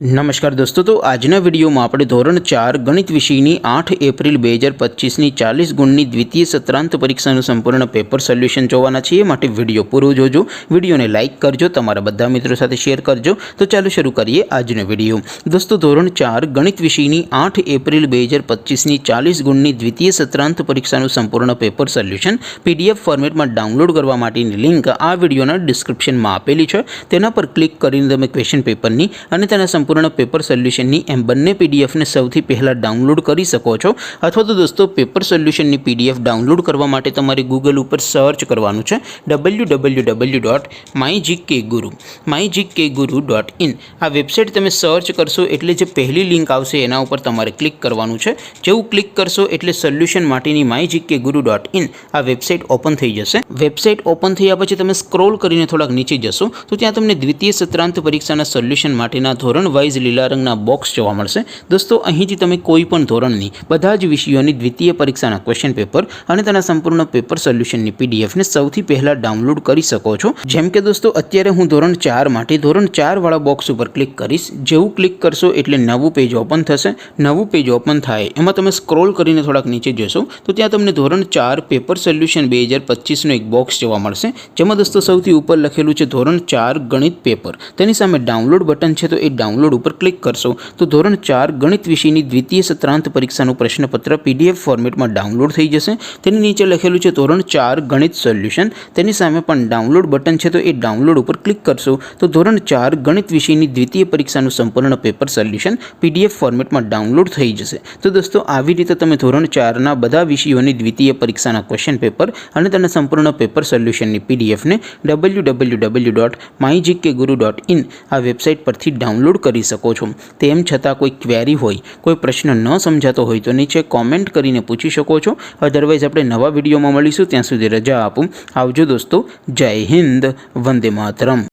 नमस्कार दोस्तों, तो आजना वीडियो में આપણે ધોરણ 4 ગણિત વિષયની 8 એપ્રિલ 2025ની 40 ગુણની દ્વિતીય સત્રાંત પરીક્ષાનું સંપૂર્ણ પેપર સોલ્યુશન જોવાના છીએ। માટે વિડિયો પૂરો જોજો, વિડિયોને લાઇક કરજો, તમારા બધા મિત્રો સાથે શેર કરજો। તો ચાલો શરૂ કરીએ આજનો વિડિયો। દોસ્તો, ધોરણ 4 ગણિત વિષયની 8 એપ્રિલ 2025ની 40 ગુણની દ્વિતીય સત્રાંત પરીક્ષાનું સંપૂર્ણ પેપર સોલ્યુશન પીડીએફ ફોર્મેટમાં ડાઉનલોડ કરવા માટેની લિંક આ વિડિયોના ડિસ્ક્રિપ્શનમાં આપેલી છે। તેના પર ક્લિક કરીને તમે ક્વેશ્ચન પેપરની અને તેના संपूर्ण पेपर सोल्यूशन एम बने पीडीएफ ने सौथी पहला डाउनलॉड कर सको छो। अथवा तो दोस्तों पेपर सोल्यूशन पीडीएफ डाउनलॉड करवा माटे तमारे गूगल पर सर्च करवानुं छे www.mygkguru.in। आ वेबसाइट तमे सर्च करशो एटले जे पहली लिंक आवशे एना उपर तमारे क्लिक करवानुं छे। जेवुं क्लिक करशो एटले सोल्यूशन माटेनी mygkguru.in आ वेबसाइट ओपन थई जशे। वेबसाइट ओपन थया पछी तमे स्क्रॉल करीने थोड़ाक नीचे जशो तो त्यां तमने द्वितीय सत्रांत परीक्षाना सोल्यूशन माटेना धोरण वाइज लीला रंगना बॉक्स जोवा मळशे। दोस्तों, અહીંથી તમે કોઈ પણ ધોરણની બધા જ વિષયોની દ્વિતીય પરીક્ષાના ક્વેશ્ચન પેપર અને તેના સંપૂર્ણ પેપર સોલ્યુશનની પીડીએફ ને સૌથી પહેલા ડાઉનલોડ કરી શકો છો। જેમ કે દોસ્તો, અત્યારે હું ધોરણ 4 માટે ધોરણ 4 વાળા બોક્સ ઉપર ક્લિક કરીશ। જેવું ક્લિક કરશો એટલે નવું પેજ ઓપન થશે। નવું પેજ ઓપન થાય એમાં તમે સ્ક્રોલ કરીને થોડાક નીચે જશો તો ત્યાં તમને ધોરણ 4 પેપર સોલ્યુશન 2025 નો એક બોક્સ જોવા મળશે। જેમાં દોસ્તો સૌથી ઉપર લખેલું છે ધોરણ 4 ગણિત પેપર। તેની સામે ડાઉનલોડ બટન છે તો એ डाउनलॉड पर क्लिक करशो तो धोरण 4 गणित विषयनी द्वितीय सत्रांत परीक्षाનું प्रश्नपत्र पीडीएफ फॉर्मेट में डाउनलॉड थई जशे। तेनी नीचे लखेलुं छे धोरण 4 गणित सोल्यूशन। तेनी सामे पण डाउनलॉड बटन छे तो ए डाउनलॉड पर क्लिक करशो तो धोरण 4 गणित विषयनी द्वितीय परीक्षाનું संपूर्ण पेपर सोल्यूशन पीडीएफ फॉर्मेट में डाउनलॉड थई जशे। तो दोस्तों, આવી રીતે તમે ધોરણ 4 ના બધા વિષયોની દ્વિતીય પરીક્ષાના ક્વેશ્ચન પેપર અને તેના સંપૂર્ણ પેપર સોલ્યુશનની પીડીએફ ને www.mygkguru.in આ વેબસાઇટ પરથી डाउनलॉड કરી શકો છો। તેમ છતાં કોઈ ક્વેરી હોય, કોઈ પ્રશ્ન ન સમજાતો હોય તો નીચે કોમેન્ટ કરીને પૂછી શકો છો। અધરવાઇઝ આપણે નવા વિડીયોમાં મળીશું, ત્યાં સુધી રજા આપું। આવજો દોસ્તો, જય હિન્દ, વંદે માતરમ।